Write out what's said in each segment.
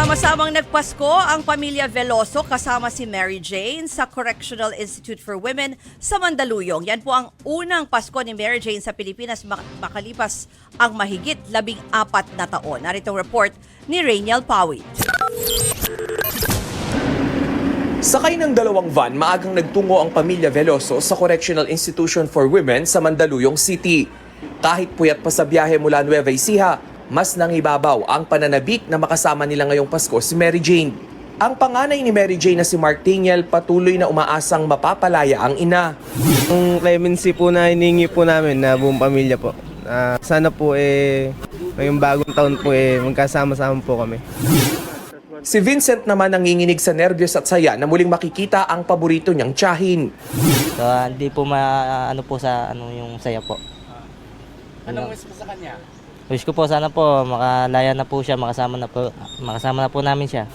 Sama-samang nagpasko ang pamilya Veloso kasama si Mary Jane sa Correctional Institute for Women sa Mandaluyong. Yan po ang unang Pasko ni Mary Jane sa Pilipinas makalipas ang mahigit 14 na taon. Narito ang report ni Rainiel Pawit. Sakay ng dalawang van, maagang nagtungo ang pamilya Veloso sa Correctional Institution for Women sa Mandaluyong City. Kahit puyat pa sa biyahe mula Nueva Ecija, mas nangibabaw ang pananabik na makasama nila ngayong Pasko si Mary Jane. Ang panganay ni Mary Jane na si Mark Daniel patuloy na umaasang mapapalaya ang ina. Ang clemency po na hiningi po namin na buong pamilya po. Sana po ngayong bagong taon po magkasama-sama po kami. Si Vincent naman nanginginig sa nervyos at saya na muling makikita ang paborito niyang tiyahin. So, hindi po ano po sa yung saya po. Anong wish mo sa kanya? Wish ko po sana po makalaya na po siya, makasama na po namin siya.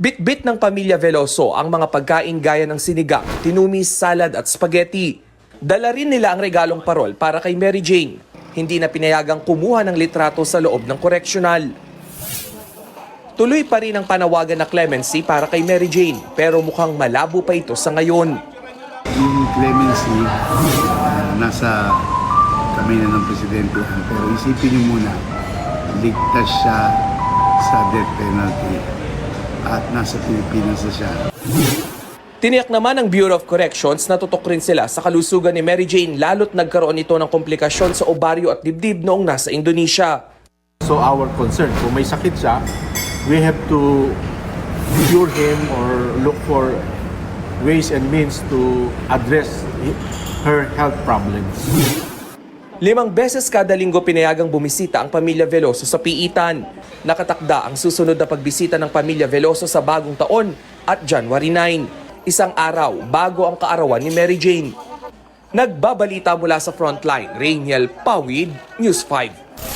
Bit-bit ng pamilya Veloso ang mga pagkain gaya ng sinigang, tinumis, salad at spaghetti. Dala rin nila ang regalong parol para kay Mary Jane. Hindi na pinayagang kumuha ng litrato sa loob ng correctional. Tuloy pa rin ang panawagan na clemency para kay Mary Jane, pero mukhang malabo pa ito sa ngayon. Yung clemency, nasa kami na ng presidente, pero isipin niyo muna, ligtas siya sa death penalty at nasa Pilipinas na siya. Tiniyak naman ng Bureau of Corrections na tutok rin sila sa kalusugan ni Mary Jane lalo't nagkaroon ito ng komplikasyon sa obaryo at dibdib noong nasa Indonesia. So our concern, kung may sakit siya, we have to cure him or look for ways and means to address her health problems. 5 beses kada linggo pinayagang bumisita ang pamilya Veloso sa Piitan. Nakatakda ang susunod na pagbisita ng pamilya Veloso sa bagong taon at January 9, isang araw bago ang kaarawan ni Mary Jane. Nagbabalita mula sa frontline, Rainiel Pawid, News 5.